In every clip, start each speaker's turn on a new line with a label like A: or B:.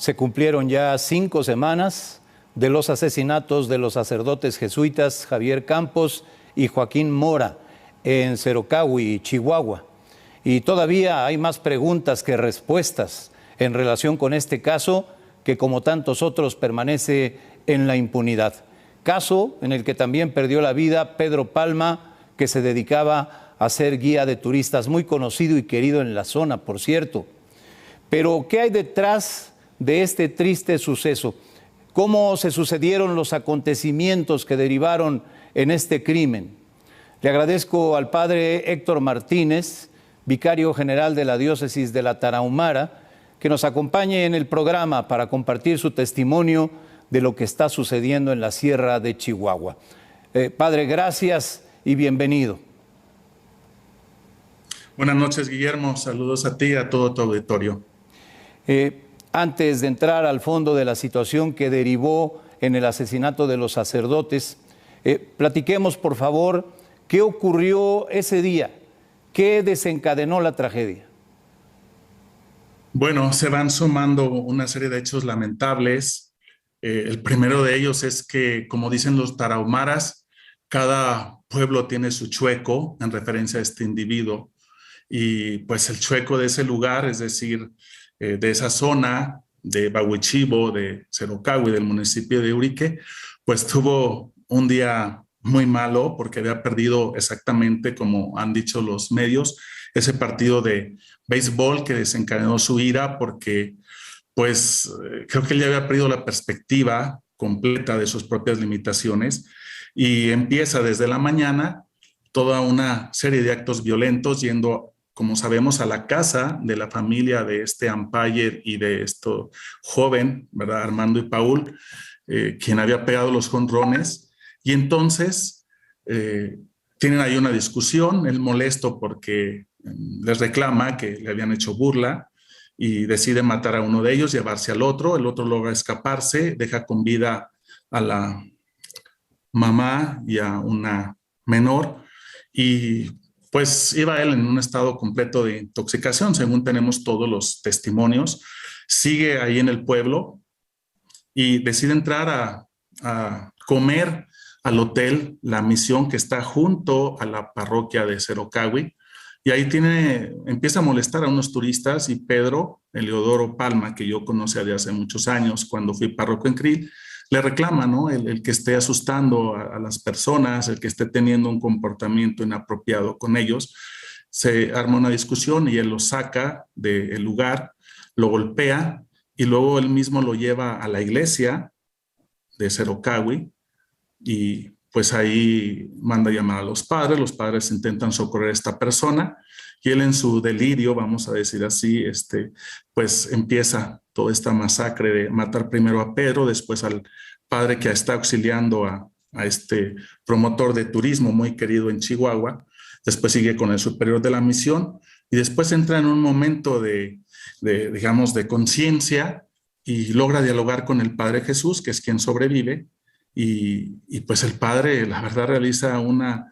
A: Se cumplieron ya 5 semanas de los asesinatos de los sacerdotes jesuitas Javier Campos y Joaquín Mora en Cerocahui, Chihuahua. Y todavía hay más preguntas que respuestas en relación con este caso que, como tantos otros, permanece en la impunidad. Caso en el que también perdió la vida Pedro Palma, que se dedicaba a ser guía de turistas, muy conocido y querido en la zona, por cierto. Pero, ¿qué hay detrás de este triste suceso? ¿Cómo se sucedieron los acontecimientos que derivaron en este crimen? Le agradezco al padre Héctor Martínez, vicario general de la diócesis de la Tarahumara, que nos acompañe en el programa para compartir su testimonio de lo que está sucediendo en la Sierra de Chihuahua. Padre, gracias y bienvenido.
B: Buenas noches, Guillermo. Saludos a ti y a todo tu auditorio.
A: Antes de entrar al fondo de la situación que derivó en el asesinato de los sacerdotes, platiquemos, por favor, qué ocurrió ese día, qué desencadenó la tragedia.
B: Bueno, se van sumando una serie de hechos lamentables. El primero de ellos es que, como dicen los tarahumaras, cada pueblo tiene su chueco en referencia a este individuo. Y pues el chueco de ese lugar, es decir, de esa zona de Bahuichibo, de Cerocahui, del municipio de Urique, pues tuvo un día muy malo porque había perdido exactamente, como han dicho los medios, ese partido de béisbol que desencadenó su ira porque pues creo que él ya había perdido la perspectiva completa de sus propias limitaciones y empieza desde la mañana toda una serie de actos violentos yendo, como sabemos, a la casa de la familia de este umpire y de esto joven, ¿verdad? Armando y Paul, quien había pegado los jonrones. Y entonces tienen ahí una discusión, él molesto porque les reclama que le habían hecho burla y decide matar a uno de ellos, llevarse al otro, el otro logra escaparse, deja con vida a la mamá y a una menor y pues iba él en un estado completo de intoxicación, según tenemos todos los testimonios. Sigue ahí en el pueblo y decide entrar a comer al hotel La Misión, que está junto a la parroquia de Cerocahui. Y ahí empieza a molestar a unos turistas y Pedro Eliodoro Palma, que yo conocía de hace muchos años cuando fui párroco en Krill, le reclama, ¿no? El que esté asustando a las personas, el que esté teniendo un comportamiento inapropiado con ellos. Se arma una discusión y él lo saca del lugar, lo golpea y luego él mismo lo lleva a la iglesia de Cerocahui y pues ahí manda llamar a los padres intentan socorrer a esta persona y él en su delirio, vamos a decir así, pues empieza toda esta masacre de matar primero a Pedro, después al padre que está auxiliando a este promotor de turismo muy querido en Chihuahua, después sigue con el superior de la misión y después entra en un momento digamos, de conciencia y logra dialogar con el Padre Jesús, que es quien sobrevive, y pues el padre, la verdad, realiza una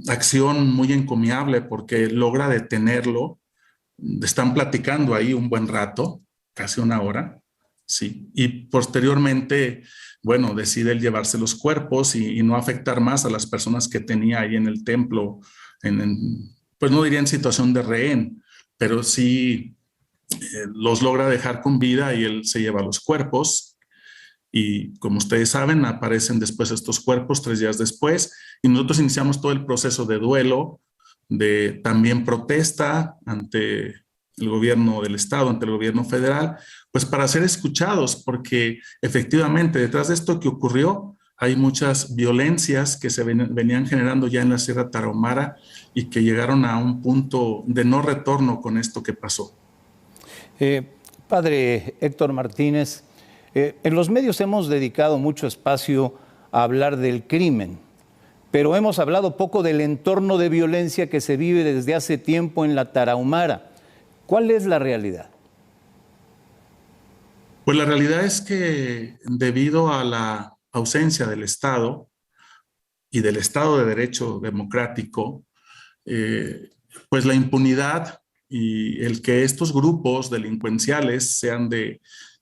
B: acción muy encomiable porque logra detenerlo. Están platicando ahí un buen rato, casi una hora, sí. Y posteriormente, bueno, decide él llevarse los cuerpos y no afectar más a las personas que tenía ahí en el templo, pues no diría en situación de rehén, pero sí los logra dejar con vida y él se lleva los cuerpos. Y como ustedes saben, aparecen después estos cuerpos 3 días después y nosotros iniciamos todo el proceso de duelo, de también protesta ante el gobierno del estado, ante el gobierno federal, pues para ser escuchados, porque efectivamente detrás de esto que ocurrió hay muchas violencias que se venían generando ya en la Sierra Tarahumara y que llegaron a un punto de no retorno con esto que pasó.
A: Padre Héctor Martínez, en los medios hemos dedicado mucho espacio a hablar del crimen, pero hemos hablado poco del entorno de violencia que se vive desde hace tiempo en la Tarahumara. ¿Cuál es la realidad?
B: Pues la realidad es que debido a la ausencia del Estado y del Estado de Derecho democrático, pues la impunidad y el que estos grupos delincuenciales sean de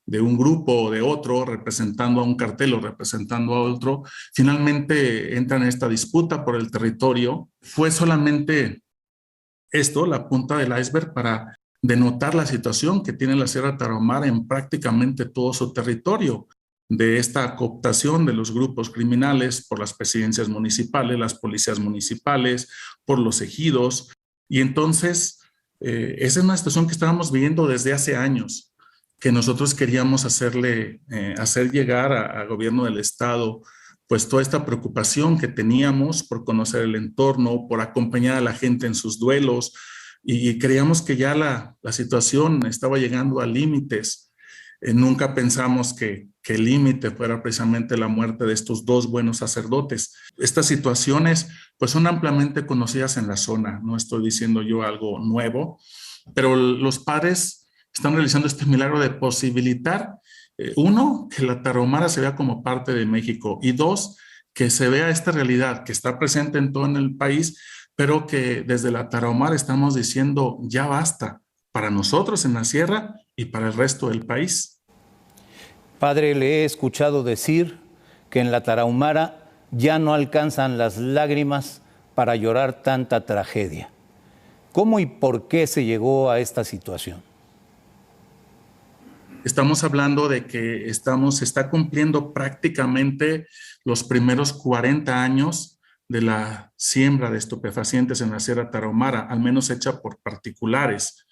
B: de un grupo o de otro, representando a un cartel o representando a otro, finalmente entran en esta disputa por el territorio. Fue solamente esto, la punta del iceberg, para denotar la situación que tiene la Sierra Tarahumara en prácticamente todo su territorio, de esta cooptación de los grupos criminales por las presidencias municipales, las policías municipales, por los ejidos. Y entonces, esa es una situación que estábamos viviendo desde hace años, que nosotros queríamos hacer llegar al gobierno del estado pues toda esta preocupación que teníamos por conocer el entorno, por acompañar a la gente en sus duelos, y creíamos que ya la situación estaba llegando a límites. Nunca pensamos que el límite fuera precisamente la muerte de estos dos buenos sacerdotes. Estas situaciones pues son ampliamente conocidas en la zona, no estoy diciendo yo algo nuevo, pero los padres están realizando este milagro de posibilitar uno, que la Tarahumara se vea como parte de México, y dos, que se vea esta realidad que está presente en todo el país, pero que desde la Tarahumara estamos diciendo ya basta para nosotros en la sierra y para el resto del país.
A: Padre, le he escuchado decir que en la Tarahumara ya no alcanzan las lágrimas para llorar tanta tragedia. ¿Cómo y por qué se llegó a esta situación?
B: Estamos hablando de que se está cumpliendo prácticamente los primeros 40 años de la siembra de estupefacientes en la Sierra Tarahumara, al menos hecha por particulares.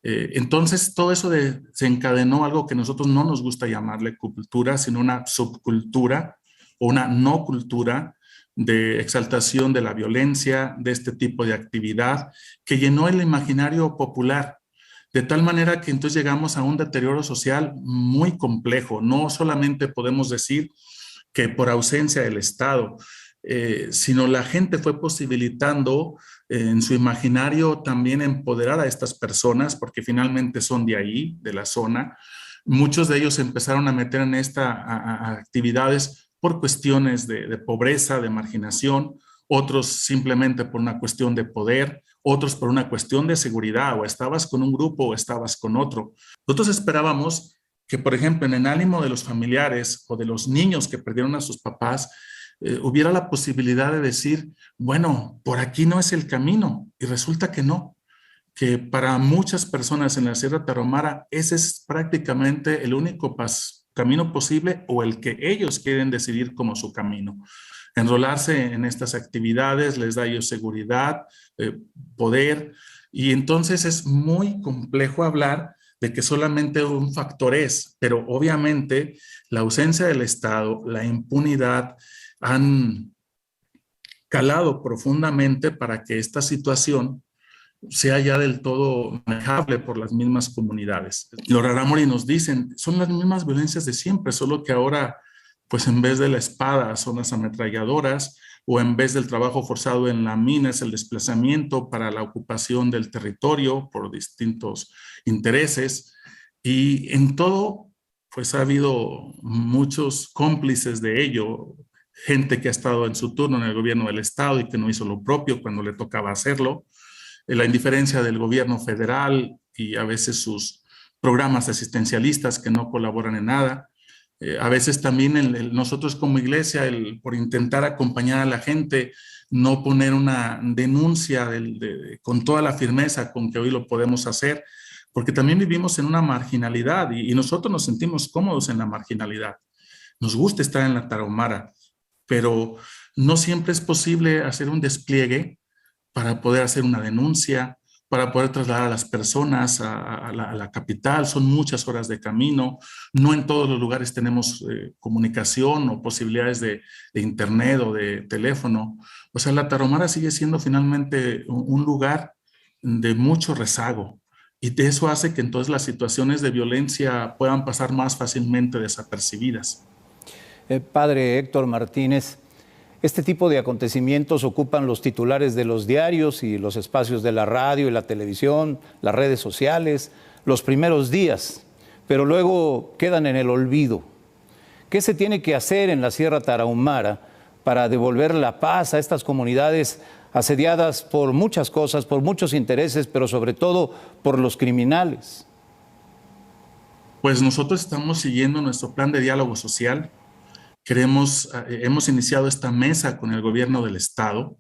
B: Entonces, todo eso se encadenó algo que a nosotros no nos gusta llamarle cultura, sino una subcultura o una no cultura de exaltación de la violencia, de este tipo de actividad, que llenó el imaginario popular. De tal manera que entonces llegamos a un deterioro social muy complejo. No solamente podemos decir que por ausencia del Estado, sino la gente fue posibilitando en su imaginario también empoderar a estas personas, porque finalmente son de ahí, de la zona. Muchos de ellos se empezaron a meter en estas actividades por cuestiones de pobreza, de marginación, otros simplemente por una cuestión de poder, otros por una cuestión de seguridad, o estabas con un grupo o estabas con otro. Nosotros esperábamos que, por ejemplo, en el ánimo de los familiares o de los niños que perdieron a sus papás, hubiera la posibilidad de decir, bueno, por aquí no es el camino, y resulta que no, que para muchas personas en la Sierra Tarahumara ese es prácticamente el único camino posible, o el que ellos quieren decidir como su camino. Enrolarse en estas actividades les da a ellos seguridad, poder, y entonces es muy complejo hablar de que solamente un factor es, pero obviamente la ausencia del Estado, la impunidad, han calado profundamente para que esta situación sea ya del todo manejable por las mismas comunidades. Los rarámuri nos dicen, son las mismas violencias de siempre, solo que ahora, pues en vez de la espada son las ametralladoras, o en vez del trabajo forzado en la mina es el desplazamiento para la ocupación del territorio por distintos intereses. Y en todo, pues ha habido muchos cómplices de ello, gente que ha estado en su turno en el gobierno del estado y que no hizo lo propio cuando le tocaba hacerlo, la indiferencia del gobierno federal y a veces sus programas asistencialistas que no colaboran en nada. A veces también nosotros como iglesia, por intentar acompañar a la gente, no poner una denuncia con toda la firmeza con que hoy lo podemos hacer, porque también vivimos en una marginalidad y nosotros nos sentimos cómodos en la marginalidad. Nos gusta estar en la Tarahumara, pero no siempre es posible hacer un despliegue para poder hacer una denuncia, para poder trasladar a las personas a la capital. Son muchas horas de camino. No en todos los lugares tenemos comunicación o posibilidades de internet o de teléfono. O sea, la Tarahumara sigue siendo finalmente un lugar de mucho rezago. Y de eso hace que entonces las situaciones de violencia puedan pasar más fácilmente desapercibidas.
A: Padre Héctor Martínez, este tipo de acontecimientos ocupan los titulares de los diarios y los espacios de la radio y la televisión, las redes sociales, los primeros días, pero luego quedan en el olvido. ¿Qué se tiene que hacer en la Sierra Tarahumara para devolver la paz a estas comunidades asediadas por muchas cosas, por muchos intereses, pero sobre todo por los criminales?
B: Pues nosotros estamos siguiendo nuestro plan de diálogo social. Hemos iniciado esta mesa con el gobierno del estado,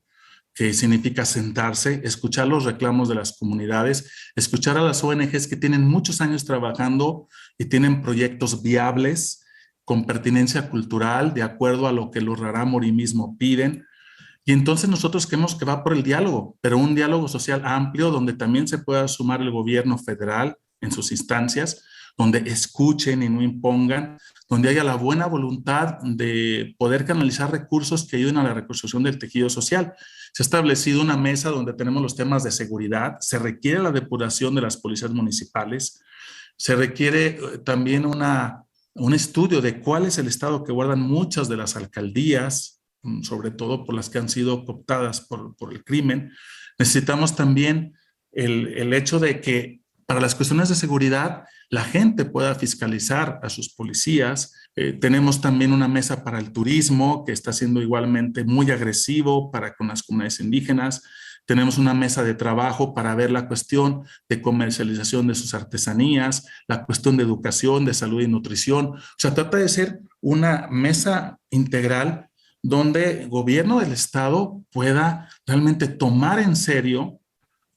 B: que significa sentarse, escuchar los reclamos de las comunidades, escuchar a las ONGs que tienen muchos años trabajando y tienen proyectos viables con pertinencia cultural, de acuerdo a lo que los rarámuri mismo piden. Y entonces nosotros creemos que va por el diálogo, pero un diálogo social amplio donde también se pueda sumar el gobierno federal en sus instancias, donde escuchen y no impongan, donde haya la buena voluntad de poder canalizar recursos que ayuden a la reconstrucción del tejido social. Se ha establecido una mesa donde tenemos los temas de seguridad, se requiere la depuración de las policías municipales, se requiere también un estudio de cuál es el estado que guardan muchas de las alcaldías, sobre todo por las que han sido cooptadas por el crimen. Necesitamos también el hecho de que para las cuestiones de seguridad la gente pueda fiscalizar a sus policías. Tenemos también una mesa para el turismo que está siendo igualmente muy agresivo con las comunidades indígenas. Tenemos una mesa de trabajo para ver la cuestión de comercialización de sus artesanías, la cuestión de educación, de salud y nutrición. O sea, trata de ser una mesa integral donde el gobierno del estado pueda realmente tomar en serio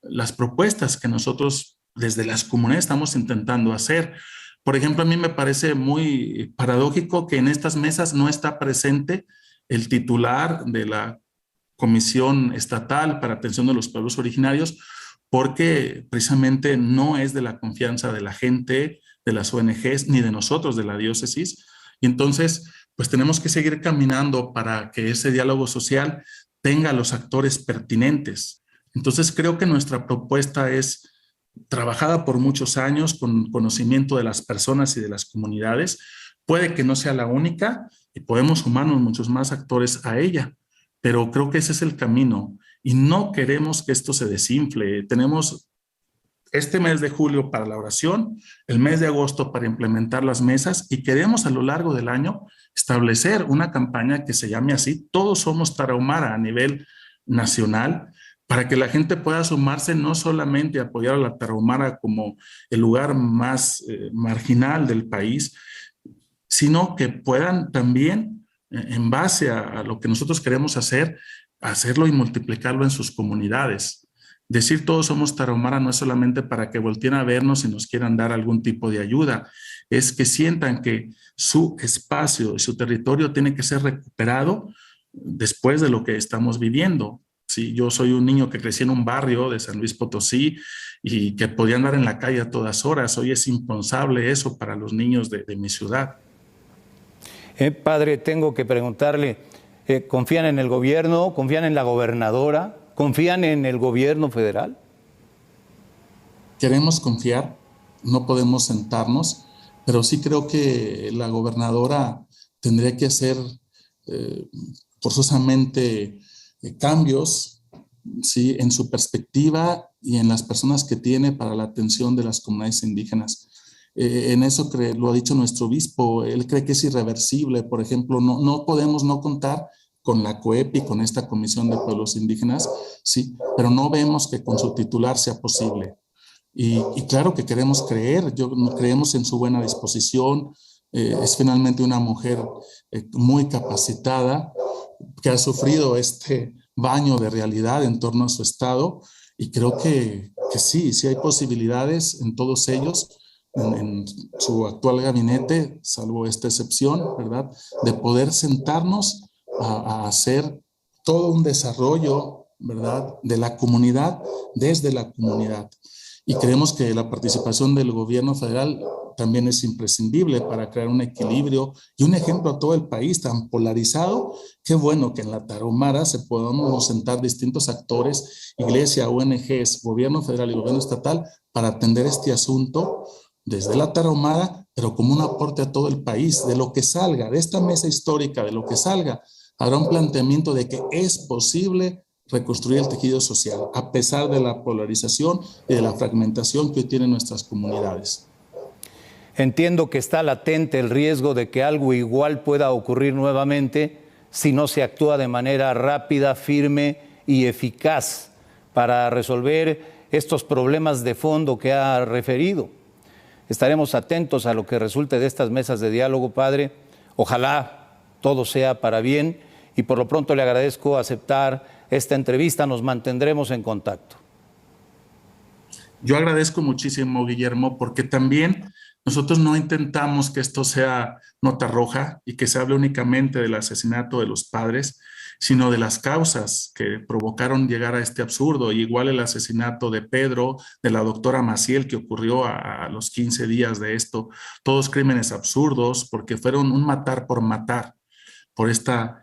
B: las propuestas que nosotros desde las comunidades estamos intentando hacer. Por ejemplo, a mí me parece muy paradójico que en estas mesas no está presente el titular de la Comisión Estatal para Atención de los Pueblos Originarios, porque precisamente no es de la confianza de la gente, de las ONGs, ni de nosotros, de la diócesis. Y entonces, pues tenemos que seguir caminando para que ese diálogo social tenga los actores pertinentes. Entonces, creo que nuestra propuesta es trabajada por muchos años con conocimiento de las personas y de las comunidades. Puede que no sea la única y podemos sumarnos muchos más actores a ella, pero creo que ese es el camino y no queremos que esto se desinfle. Tenemos este mes de julio para la oración, el mes de agosto para implementar las mesas y queremos a lo largo del año establecer una campaña que se llame así, Todos Somos Tarahumara a nivel nacional, para que la gente pueda sumarse no solamente a apoyar a la Tarahumara como el lugar más marginal del país, sino que puedan también, en base a lo que nosotros queremos hacer, hacerlo y multiplicarlo en sus comunidades. Decir Todos Somos Tarahumara no es solamente para que volteen a vernos y nos quieran dar algún tipo de ayuda, es que sientan que su espacio y su territorio tiene que ser recuperado después de lo que estamos viviendo. Sí, yo soy un niño que crecí en un barrio de San Luis Potosí y que podía andar en la calle a todas horas. Hoy es impensable eso para los niños de mi ciudad.
A: Padre, tengo que preguntarle, ¿confían en el gobierno? ¿Confían en la gobernadora? ¿Confían en el gobierno federal?
B: Queremos confiar, no podemos sentarnos, pero sí creo que la gobernadora tendría que hacer forzosamente cambios, ¿sí?, en su perspectiva y en las personas que tiene para la atención de las comunidades indígenas. En eso lo ha dicho nuestro obispo, él cree que es irreversible. Por ejemplo, no podemos no contar con la COEPI, con esta Comisión de Pueblos Indígenas, sí, pero no vemos que con su titular sea posible. Y claro que queremos creemos en su buena disposición, es finalmente una mujer muy capacitada, que ha sufrido este baño de realidad en torno a su estado, y creo que sí hay posibilidades en todos ellos, en su actual gabinete, salvo esta excepción, ¿verdad?, de poder sentarnos a hacer todo un desarrollo, ¿verdad?, de la comunidad desde la comunidad. Y creemos que la participación del gobierno federal también es imprescindible para crear un equilibrio y un ejemplo a todo el país tan polarizado. Qué bueno que en la Tarahumara se podamos sentar distintos actores, iglesia, ONGs, gobierno federal y gobierno estatal, para atender este asunto desde la Tarahumara, pero como un aporte a todo el país. De lo que salga, de esta mesa histórica, de lo que salga, habrá un planteamiento de que es posible reconstruir el tejido social, a pesar de la polarización y de la fragmentación que hoy tienen nuestras comunidades.
A: Entiendo que está latente el riesgo de que algo igual pueda ocurrir nuevamente si no se actúa de manera rápida, firme y eficaz para resolver estos problemas de fondo que ha referido. Estaremos atentos a lo que resulte de estas mesas de diálogo, Padre. Ojalá todo sea para bien y por lo pronto le agradezco aceptar esta entrevista. Nos mantendremos en contacto.
B: Yo agradezco muchísimo, Guillermo, porque también nosotros no intentamos que esto sea nota roja y que se hable únicamente del asesinato de los padres, sino de las causas que provocaron llegar a este absurdo. Y igual el asesinato de Pedro, de la doctora Maciel, que ocurrió a los 15 días de esto, todos crímenes absurdos porque fueron un matar por esta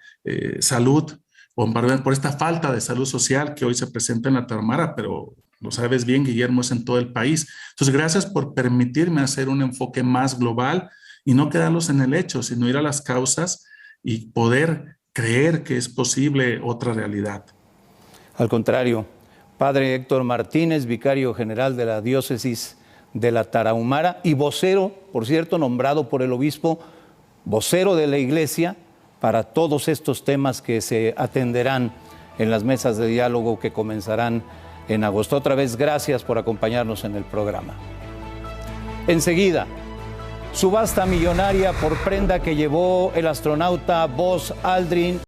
B: salud, o perdón, por esta falta de salud social que hoy se presenta en la Tarahumara, pero lo sabes bien, Guillermo, es en todo el país. Entonces, gracias por permitirme hacer un enfoque más global y no quedarlos en el hecho, sino ir a las causas y poder creer que es posible otra realidad.
A: Al contrario, Padre Héctor Martínez, vicario general de la diócesis de la Tarahumara y vocero, por cierto, nombrado por el obispo, vocero de la Iglesia para todos estos temas que se atenderán en las mesas de diálogo que comenzarán en agosto. Otra vez, gracias por acompañarnos en el programa. Enseguida, subasta millonaria por prenda que llevó el astronauta Buzz Aldrin